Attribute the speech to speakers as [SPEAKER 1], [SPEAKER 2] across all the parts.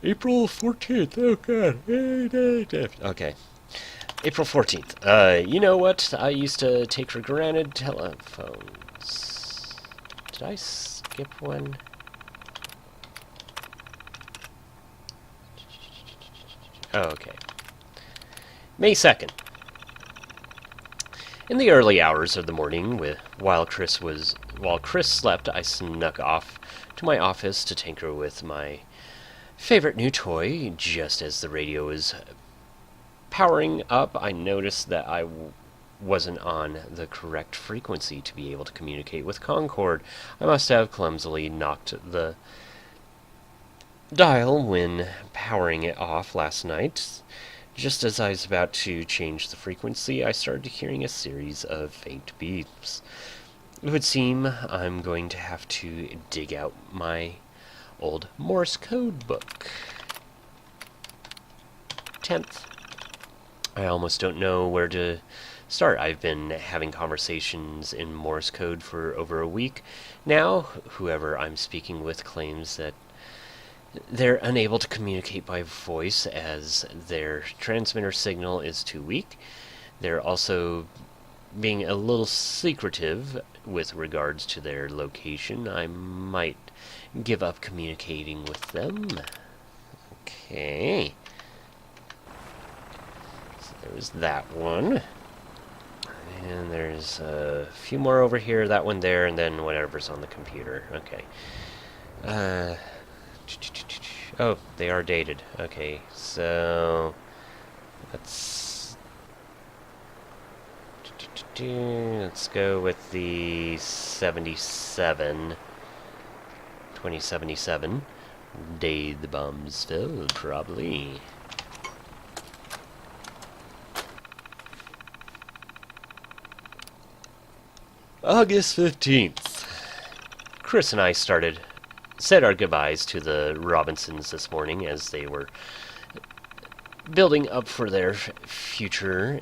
[SPEAKER 1] April 14th. Oh god. Okay. April 14th. You know what I used to take for granted? Telephones. Did I skip one? Oh, okay. May 2nd. In the early hours of the morning, while Chris slept, I snuck off to my office to tinker with my favorite new toy. Just as the radio was powering up, I noticed that I wasn't on the correct frequency to be able to communicate with Concord. I must have clumsily knocked the dial when powering it off last night. Just as I was about to change the frequency, I started hearing a series of faint beeps. It would seem I'm going to have to dig out my old Morse code book. 10th. I almost don't know where to start. I've been having conversations in Morse code for over a week now. Whoever I'm speaking with claims that they're unable to communicate by voice as their transmitter signal is too weak. They're also being a little secretive with regards to their location. I might give up communicating with them. Okay. So there's that one. And there's a few more over here, that one there, and then whatever's on the computer. Okay. Oh, they are dated. Okay, so let's go with the 2077. Day the bombs fell, probably. August 15th. Chris and I said our goodbyes to the Robinsons this morning as they were building up for their future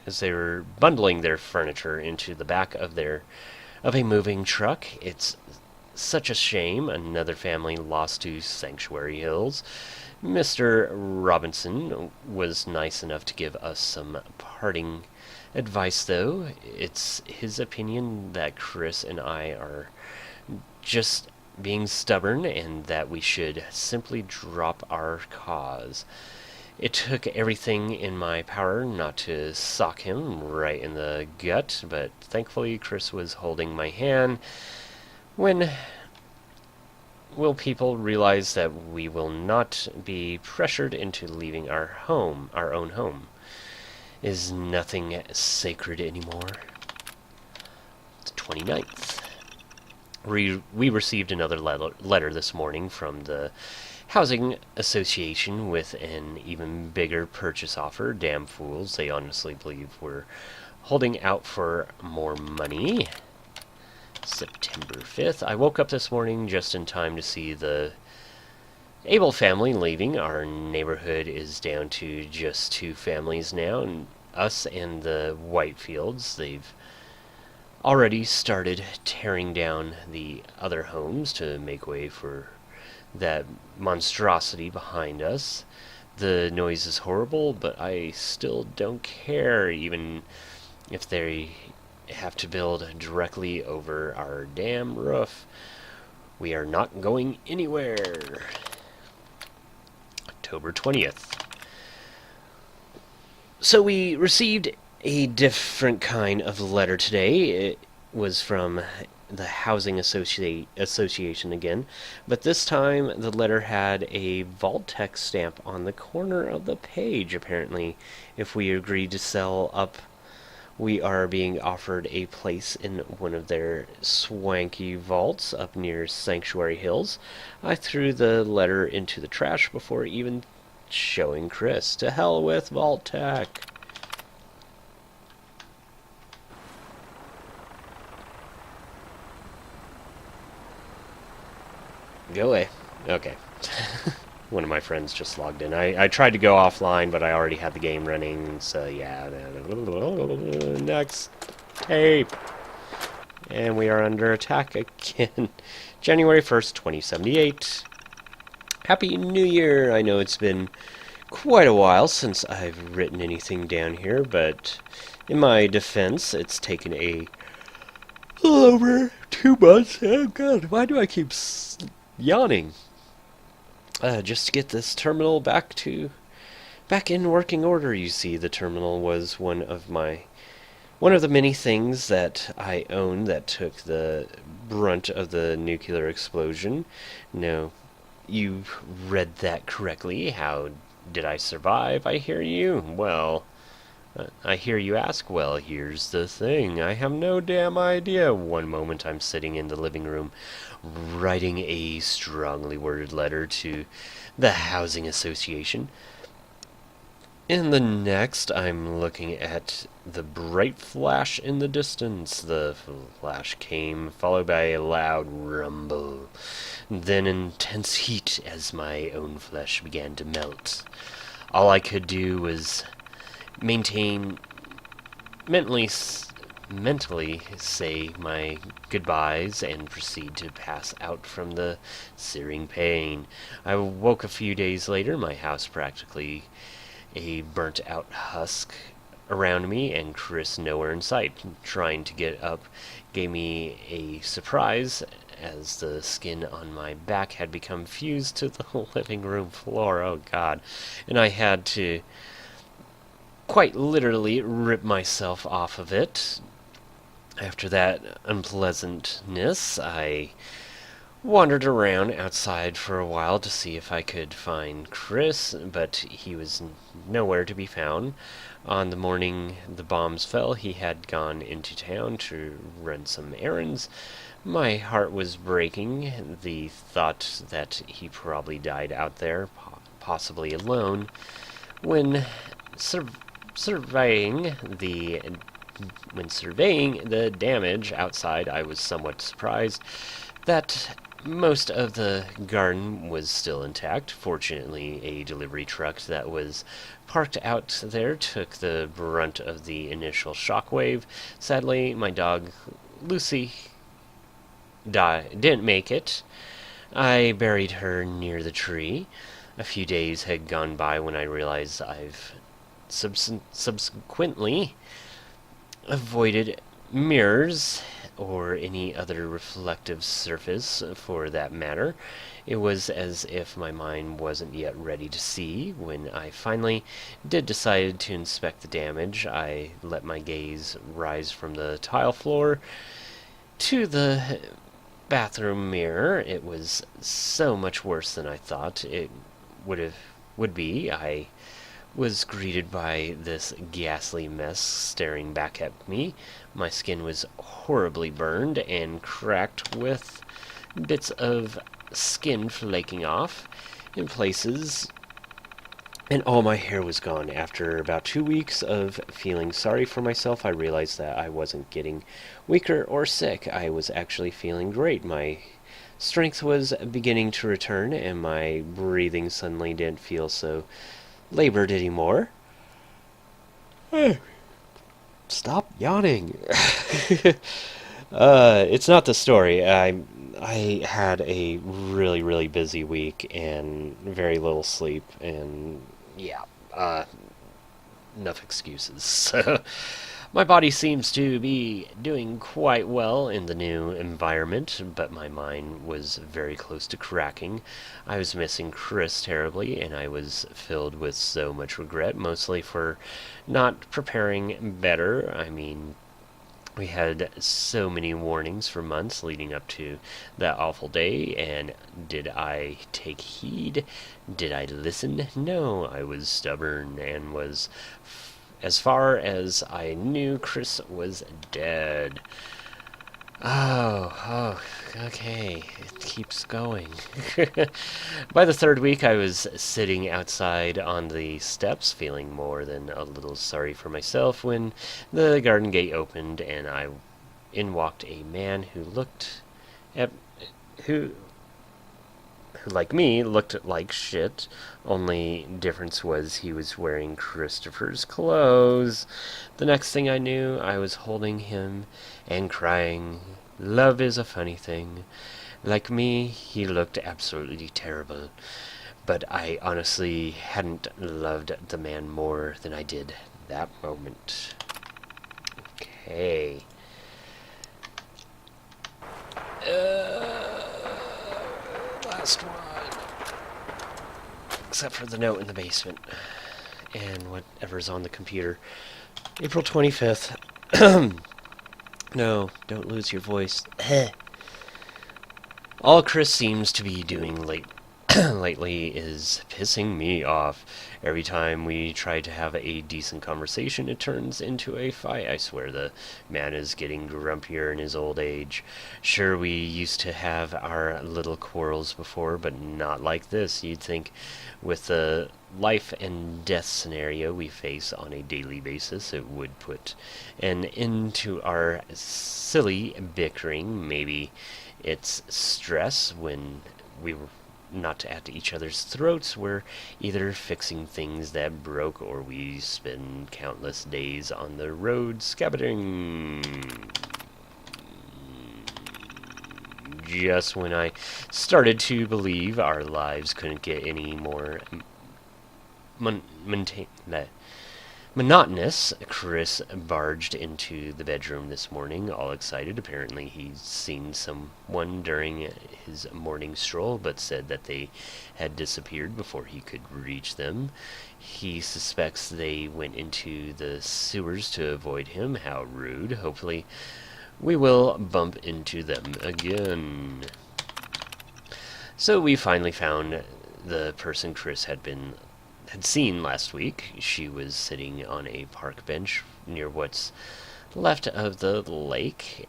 [SPEAKER 1] as they were bundling their furniture into the back of a moving truck. It's such a shame another family lost to Sanctuary Hills. Mr. Robinson was nice enough to give us some parting advice, though. It's his opinion that Chris and I are just being stubborn and that we should simply drop our cause. It took everything in my power not to sock him right in the gut, but thankfully Chris was holding my hand. When will people realize that we will not be pressured into leaving our own home? Is nothing sacred anymore? It's 29th. We received another letter this morning from the Housing Association with an even bigger purchase offer. Damn fools. They honestly believe we're holding out for more money. September 5th. I woke up this morning just in time to see the Abel family leaving. Our neighborhood is down to just 2 families now, and us and the Whitefields. They've already started tearing down the other homes to make way for that monstrosity behind us. The noise is horrible, but I still don't care, even if they have to build directly over our damn roof. We are not going anywhere. October 20th. So we received a different kind of letter today. It was from the Housing Association again, but this time the letter had a Vault-Tec stamp on the corner of the page. Apparently, if we agreed to sell up, we are being offered a place in one of their swanky vaults up near Sanctuary Hills. I threw the letter into the trash before even showing Chris. To hell with Vault-Tec. Go away. Okay. One of my friends just logged in. I tried to go offline, but I already had the game running, so yeah. Next tape. And we are under attack again. January 1st, 2078. Happy New Year! I know it's been quite a while since I've written anything down here, but in my defense, it's taken a little over 2 months. Oh god, why do I keep yawning? Just to get this terminal back in working order. You see, the terminal was one of the many things that I own that took the brunt of the nuclear explosion. No, you read that correctly. How did I survive, I hear you? Well, I hear you ask. Well, here's the thing. I have no damn idea. One moment I'm sitting in the living room writing a strongly worded letter to the Housing Association. In the next, I'm looking at the bright flash in the distance. The flash came, followed by a loud rumble, then intense heat as my own flesh began to melt. All I could do was maintain mentally say my goodbyes and proceed to pass out from the searing pain. I woke a few days later, my house practically a burnt-out husk around me, and Chris nowhere in sight. Trying to get up gave me a surprise, as the skin on my back had become fused to the living room floor. Oh god. And I had to quite literally rip myself off of it. After that unpleasantness, I wandered around outside for a while to see if I could find Chris, but he was nowhere to be found. On the morning the bombs fell, he had gone into town to run some errands. My heart was breaking, the thought that he probably died out there, possibly alone. When surveying the damage outside, I was somewhat surprised that most of the garden was still intact. Fortunately, a delivery truck that was parked out there took the brunt of the initial shockwave. Sadly, my dog, Lucy, didn't make it. I buried her near the tree. A few days had gone by when I realized I've subsequently avoided mirrors or any other reflective surface for that matter. It was as if my mind wasn't yet ready to see. When I finally did decide to inspect the damage, I let my gaze rise from the tile floor to the bathroom mirror. It was so much worse than I thought it would be. I was greeted by this ghastly mess staring back at me. My skin was horribly burned and cracked, with bits of skin flaking off in places, and all my hair was gone. After about 2 weeks of feeling sorry for myself, I realized that I wasn't getting weaker or sick. I was actually feeling great. My strength was beginning to return, and my breathing suddenly didn't feel so labored anymore. Stop yawning. It's not the story. I had a really, really busy week and very little sleep, and yeah, enough excuses. My body seems to be doing quite well in the new environment, but my mind was very close to cracking. I was missing Chris terribly, and I was filled with so much regret, mostly for not preparing better. I mean, we had so many warnings for months leading up to that awful day, and did I take heed? Did I listen? No, I was stubborn and was... As far as I knew, Chris was dead. Oh, okay. It keeps going. By the third week, I was sitting outside on the steps, feeling more than a little sorry for myself, when the garden gate opened and in walked a man who who, like me, looked like shit. Only difference was he was wearing Christopher's clothes. The next thing I knew, I was holding him and crying. Love is a funny thing. Like me, he looked absolutely terrible. But I honestly hadn't loved the man more than I did that moment. Okay. Last one. Except for the note in the basement. And whatever's on the computer. April 25th. No, don't lose your voice. All Chris seems to be doing lately is pissing me off. Every time we try to have a decent conversation, it turns into a fight. I swear the man is getting grumpier in his old age. Sure, we used to have our little quarrels before, but not like this. You'd think with the life and death scenario we face on a daily basis, it would put an end to our silly bickering. Maybe it's stress when we were not at each other's throats. We're either fixing things that broke or we spend countless days on the road scabbating. Just when I started to believe our lives couldn't get any more monotonous, Chris barged into the bedroom this morning, all excited. Apparently he'd seen someone during his morning stroll, but said that they had disappeared before he could reach them. He suspects they went into the sewers to avoid him. How rude. Hopefully we will bump into them again. So we finally found the person Chris had seen last week. She was sitting on a park bench near what's left of the lake.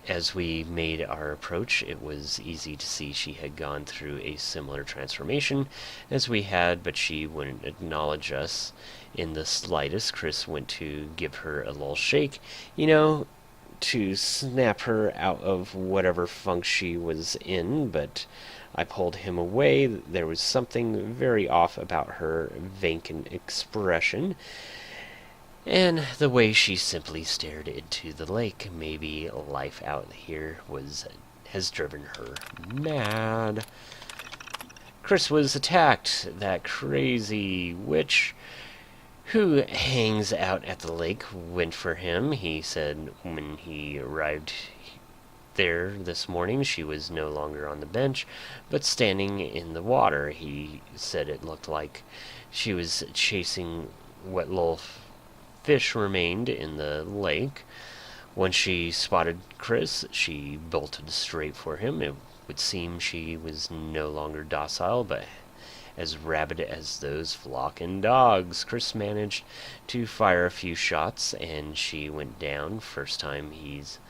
[SPEAKER 1] As we made our approach, it was easy to see she had gone through a similar transformation as we had, but she wouldn't acknowledge us in the slightest. Chris went to give her a little shake, to snap her out of whatever funk she was in, but I pulled him away. There was something very off about her vacant expression, and the way she simply stared into the lake. Maybe life out here has driven her mad. Chris was attacked. That crazy witch who hangs out at the lake went for him. He said when he arrived there this morning, she was no longer on the bench, but standing in the water. He said it looked like she was chasing what little fish remained in the lake. When she spotted Chris, she bolted straight for him. It would seem she was no longer docile, but as rabid as those flocking dogs. Chris managed to fire a few shots, and she went down. First time he's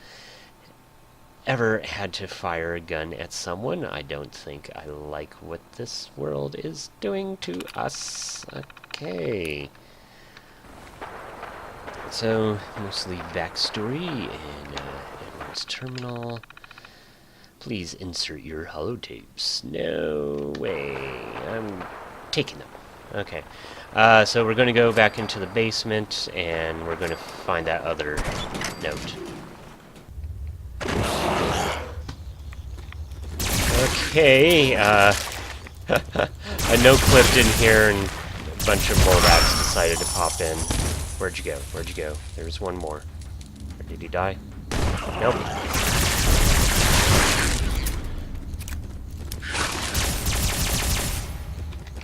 [SPEAKER 1] ever had to fire a gun at someone. I don't think I like what this world is doing to us. Okay. So, mostly backstory and Edward's terminal. Please insert your holotapes. No way. I'm taking them. Okay. So we're going to go back into the basement, and we're going to find that other note. Okay. I no-clipped in here, and a bunch of more rats decided to pop in. Where'd you go? Where'd you go? There's one more. Or did he die? Nope.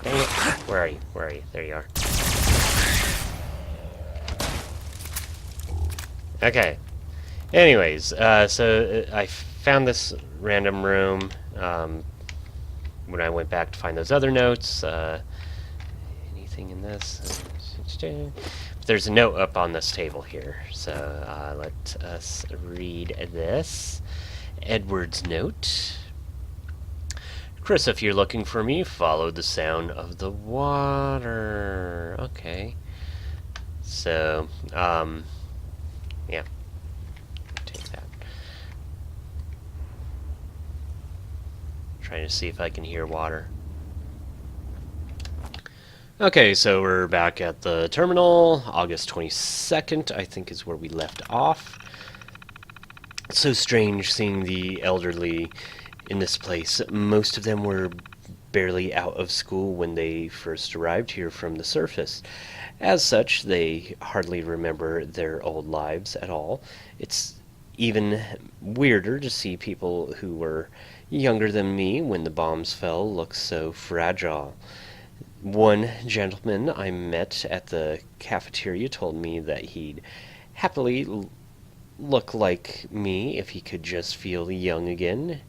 [SPEAKER 1] Dang it. Where are you? Where are you? There you are. Okay. Anyways, so I found this random room when I went back to find those other notes. Anything in this? There's a note up on this table here. So let us read this. Edward's note. Chris, if you're looking for me, follow the sound of the water. Okay. So, yeah. Take that. Trying to see if I can hear water. Okay, so we're back at the terminal. August 22nd, I think, is where we left off. It's so strange seeing the elderly in this place. Most of them were barely out of school when they first arrived here from the surface. As such, they hardly remember their old lives at all. It's even weirder to see people who were younger than me when the bombs fell look so fragile. One gentleman I met at the cafeteria told me that he'd happily look like me if he could just feel young again.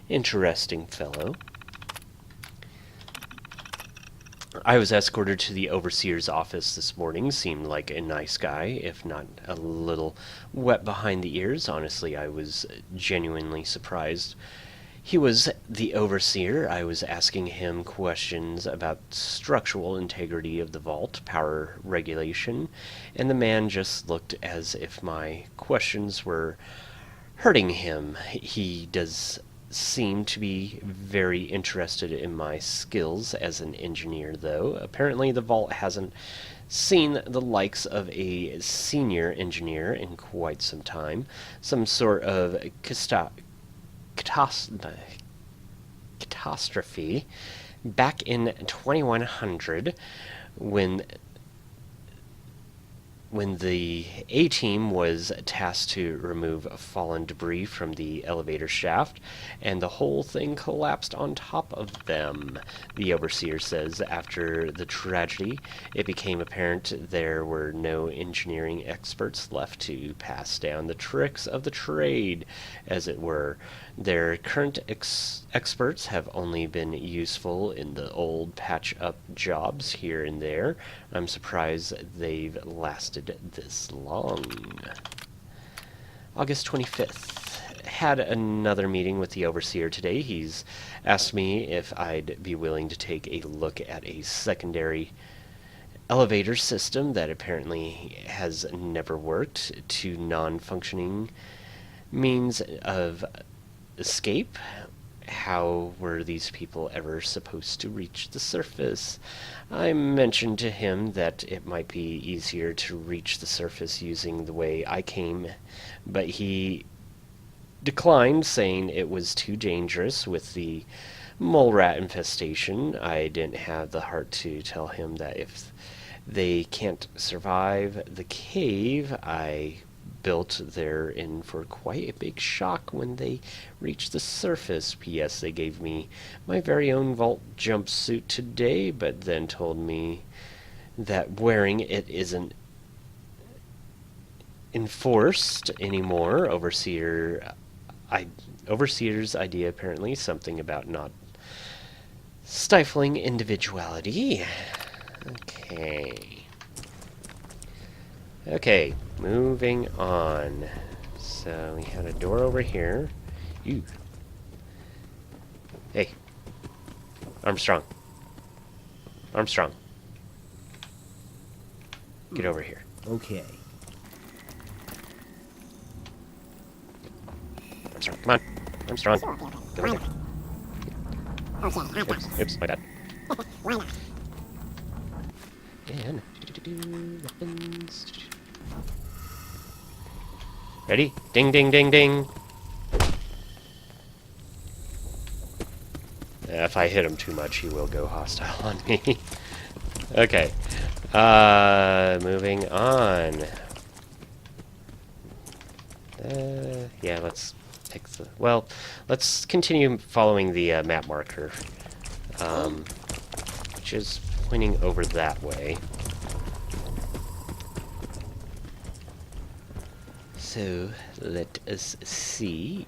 [SPEAKER 1] Interesting fellow. I was escorted to the overseer's office this morning. Seemed like a nice guy, if not a little wet behind the ears. Honestly, I was genuinely surprised. He was the overseer. I was asking him questions about structural integrity of the vault, power regulation, and the man just looked as if my questions were hurting him. He does seem to be very interested in my skills as an engineer, though. Apparently the vault hasn't seen the likes of a senior engineer in quite some time. Some sort of catastrophe back in 2100 when the A-team was tasked to remove fallen debris from the elevator shaft, and the whole thing collapsed on top of them. The overseer says after the tragedy, it became apparent there were no engineering experts left to pass down the tricks of the trade, as it were. Their current experts have only been useful in the old patch-up jobs here and there. I'm surprised they've lasted this long. August 25th. Had another meeting with the overseer today. He's asked me if I'd be willing to take a look at a secondary elevator system that apparently has never worked. Two non-functioning means of escape. How were these people ever supposed to reach the surface? I mentioned to him that it might be easier to reach the surface using the way I came, but he declined, saying it was too dangerous with the mole rat infestation. I didn't have the heart to tell him that if they can't survive the cave I built, they're in for quite a big shock when they reach the surface. P.S. They gave me my very own vault jumpsuit today, but then told me that wearing it isn't enforced anymore. Overseer's idea, apparently, something about not stifling individuality. Okay, moving on. So we had a door over here. Ew. Hey. Armstrong. Armstrong. Get over here.
[SPEAKER 2] Okay.
[SPEAKER 1] Armstrong, come on. Armstrong. Get over here. Oops, my bad. And weapons. Ready? Ding, ding, ding, ding. If I hit him too much, he will go hostile on me. Okay. Moving on. Yeah, let's pick the... Well, let's continue following the map marker. Which is pointing over that way. So, let us see.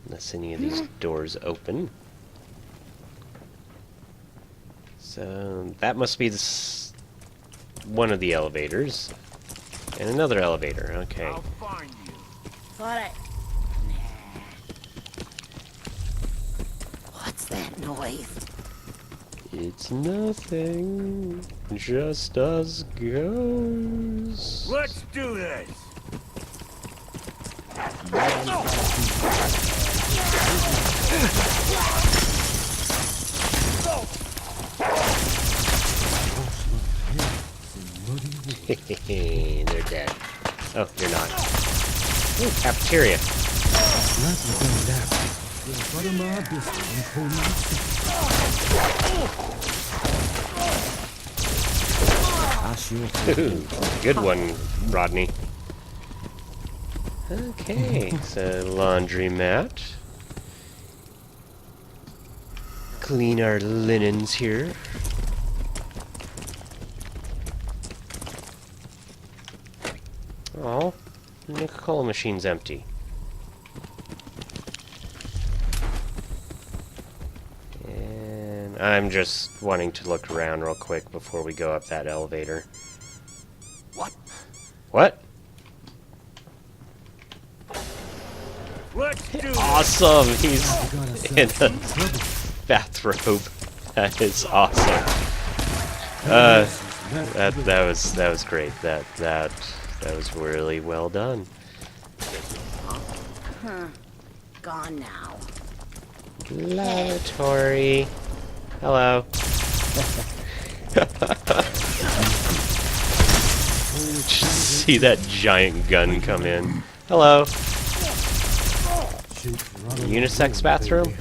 [SPEAKER 1] Unless any of these doors open. So, that must be one of the elevators. And another elevator, okay.
[SPEAKER 3] I'll find you.
[SPEAKER 4] Thought I... What's that noise?
[SPEAKER 1] It's nothing. Just us ghosts.
[SPEAKER 3] Let's do this.
[SPEAKER 1] They're dead. Oh, you're not. Ooh, cafeteria. Ooh, good one, Rodney. Okay, so laundromat. Clean our linens here. Oh, the Coca-Cola machine's empty. And I'm just wanting to look around real quick before we go up that elevator.
[SPEAKER 2] What?
[SPEAKER 1] What?
[SPEAKER 2] Let's do it.
[SPEAKER 1] Awesome! He's in a bathrobe. That is awesome. That was great. That was really well done.
[SPEAKER 4] Gone now.
[SPEAKER 1] Lavatory. Hello. See that giant gun come in. Hello. Unisex bathroom?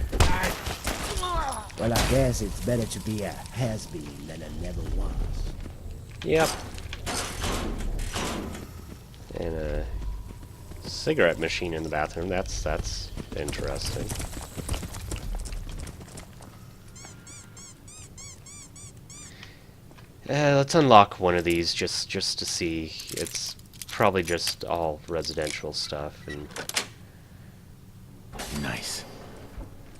[SPEAKER 3] Well, I guess it's better to be a has-been than a never was.
[SPEAKER 1] Yep. And a cigarette machine in the bathroom. That's interesting. Let's unlock one of these just to see. It's probably just all residential stuff. And
[SPEAKER 2] Nice.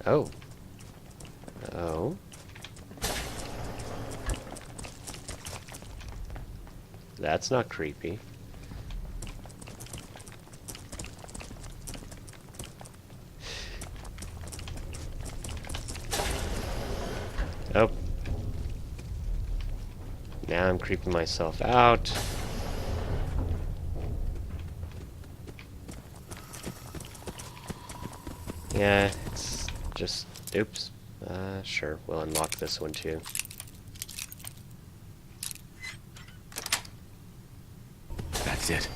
[SPEAKER 1] oh. Oh. That's not creepy. Oh. Now I'm creeping myself out. Yeah, it's just... Oops. Sure, we'll unlock this one too.
[SPEAKER 2] That's it.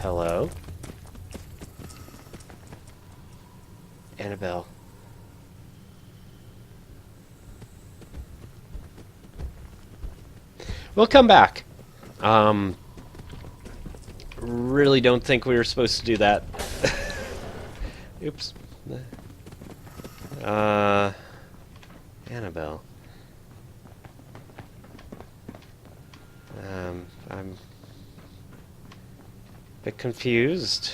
[SPEAKER 1] Hello? Annabelle. We'll come back. Really don't think we were supposed to do that. Oops. Annabelle. I'm a bit confused.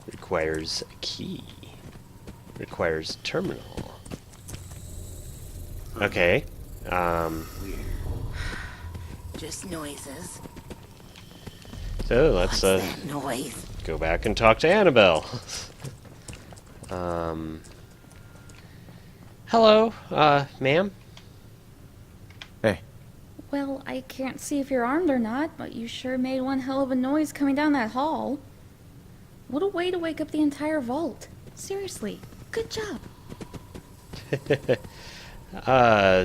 [SPEAKER 1] Requires a key. Requires terminal. Okay.
[SPEAKER 4] Just noises.
[SPEAKER 1] So let's
[SPEAKER 4] What's that noise?
[SPEAKER 1] go back and talk to Annabelle. Hello, ma'am.
[SPEAKER 2] Hey.
[SPEAKER 5] Well, I can't see if you're armed or not, but you sure made one hell of a noise coming down that hall. What a way to wake up the entire vault. Seriously, good job.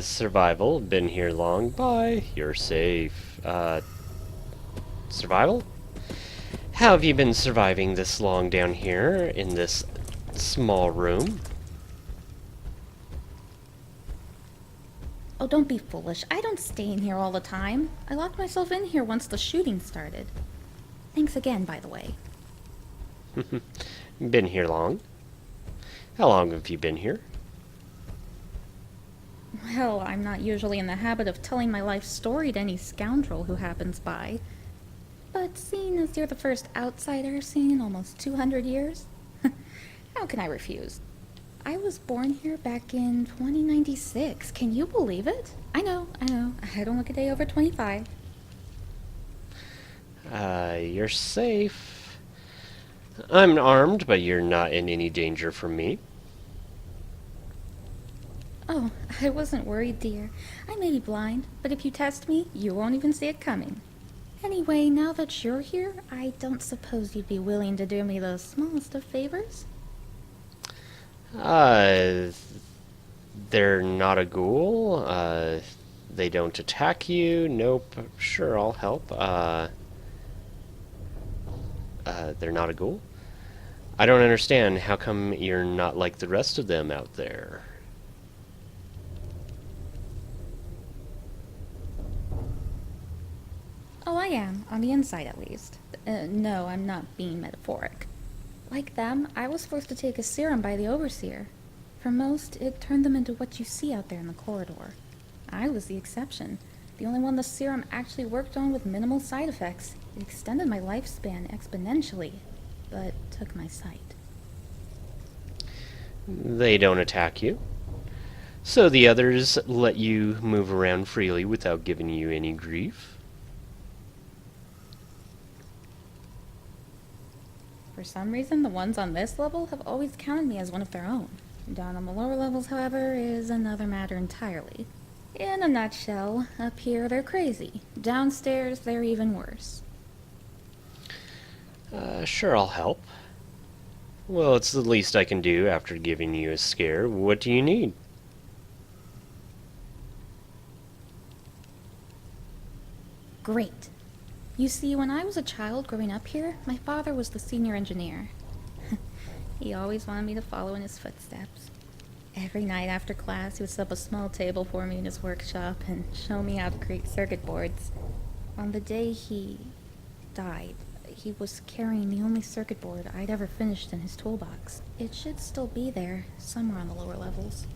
[SPEAKER 1] Survival. Been here long. Bye. You're safe. Survival? How have you been surviving this long down here in this small room?
[SPEAKER 5] Oh, don't be foolish. I don't stay in here all the time. I locked myself in here once the shooting started. Thanks again, by the way.
[SPEAKER 1] Been here long? How long have you been here?
[SPEAKER 5] Well, I'm not usually in the habit of telling my life story to any scoundrel who happens by. But seeing as you're the first outsider seen in almost 200 years, how can I refuse? I was born here back in 2096. Can you believe it? I know. I don't look a day over 25.
[SPEAKER 1] You're safe. I'm armed, but you're not in any danger from me.
[SPEAKER 5] Oh, I wasn't worried, dear. I may be blind, but if you test me, you won't even see it coming. Anyway, now that you're here, I don't suppose you'd be willing to do me the smallest of favors?
[SPEAKER 1] Uh, they're not a ghoul. They don't attack you. Nope. Sure, I'll help. They're not a ghoul? I don't understand. How come you're not like the rest of them out there?
[SPEAKER 5] Oh, I am, on the inside at least. No, I'm not being metaphoric. Like them, I was forced to take a serum by the Overseer. For most, it turned them into what you see out there in the corridor. I was the exception. The only one the serum actually worked on with minimal side effects. It extended my lifespan exponentially, but took my sight.
[SPEAKER 1] They don't attack you. So the others let you move around freely without giving you any grief.
[SPEAKER 5] For some reason, the ones on this level have always counted me as one of their own. Down on the lower levels, however, is another matter entirely. In a nutshell, up here they're crazy. Downstairs, they're even worse.
[SPEAKER 1] Sure, I'll help. Well, it's the least I can do after giving you a scare. What do you need?
[SPEAKER 5] Great. You see, when I was a child growing up here, my father was the senior engineer. He always wanted me to follow in his footsteps. Every night after class, he would set up a small table for me in his workshop and show me how to create circuit boards. On the day he died, he was carrying the only circuit board I'd ever finished in his toolbox. It should still be there, somewhere on the lower levels.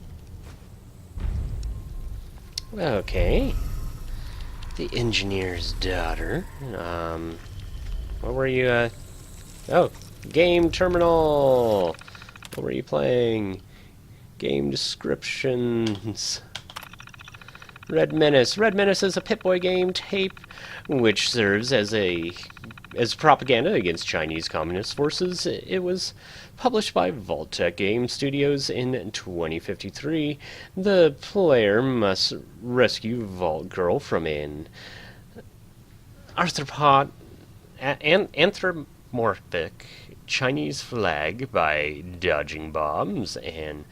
[SPEAKER 1] Okay. The engineer's daughter. What were you, Oh, game terminal! What were you playing? Game descriptions. Red Menace. Red Menace is a Pip-Boy game tape which serves as propaganda against Chinese Communist forces. It was published by Vault-Tec Game Studios in 2053. The player must rescue Vault Girl from an anthropomorphic Chinese flag by dodging bombs and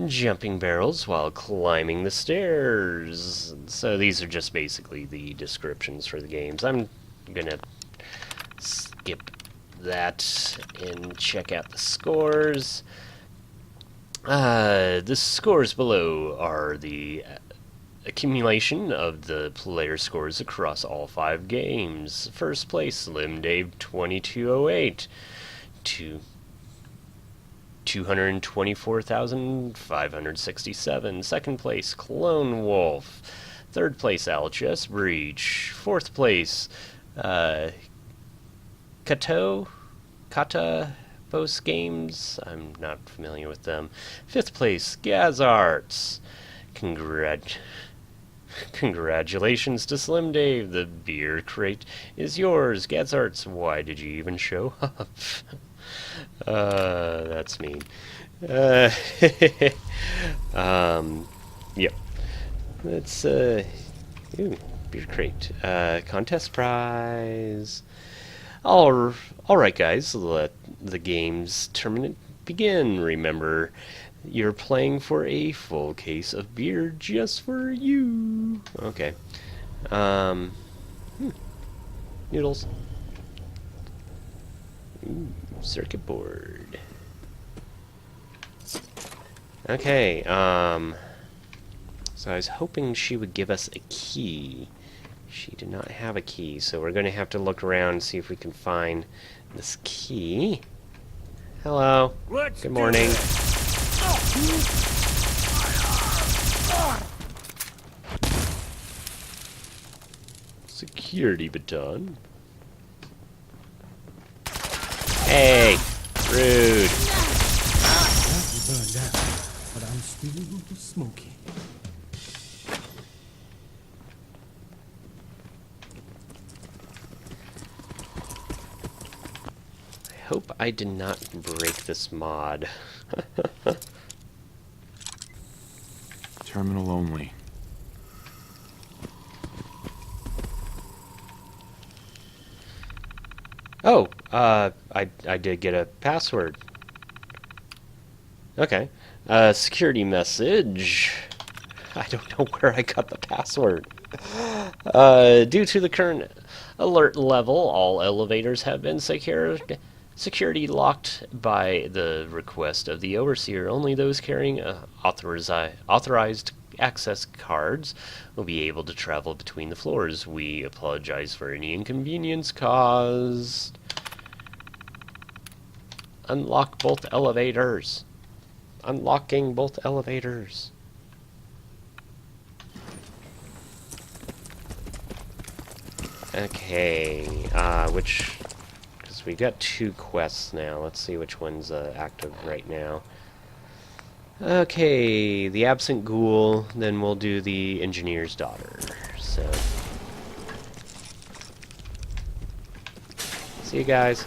[SPEAKER 1] jumping barrels while climbing the stairs. So these are just basically the descriptions for the games. I'm gonna skip that and check out the scores. The scores below are the accumulation of the player scores across all 5 games. First place, Slim Dave 2208. 224,567. Second place, Clone Wolf. Third place, LHS Breach. Fourth place, Kata Bose Games. I'm not familiar with them. Fifth place, GAZArts. Congratulations to Slim Dave. The beer crate is yours. GAZArts, why did you even show up? That's mean. Yep. Let's, ooh, beer crate. Contest prize. Alright, guys, let the game's tournament begin. Remember, you're playing for a full case of beer just for you. Okay. Noodles. Ooh, circuit board. Okay, so I was hoping she would give us a key. She did not have a key, so we're going to have to look around and see if we can find this key. Hello. Good morning. Security baton. Hey, rude.
[SPEAKER 3] You burned out, but I'm still smoking.
[SPEAKER 1] I hope I did not break this mod.
[SPEAKER 2] Terminal only.
[SPEAKER 1] Oh, I did get a password. Okay. Security message. I don't know where I got the password. Due to the current alert level, all elevators have been security locked by the request of the overseer. Only those carrying authorized access cards will be able to travel between the floors. We apologize for any inconvenience caused. Unlock both elevators. Unlocking both elevators. Okay, because we got 2 quests now. Let's see which one's active right now. Okay, the absent ghoul, then we'll do the engineer's daughter. So, see you guys.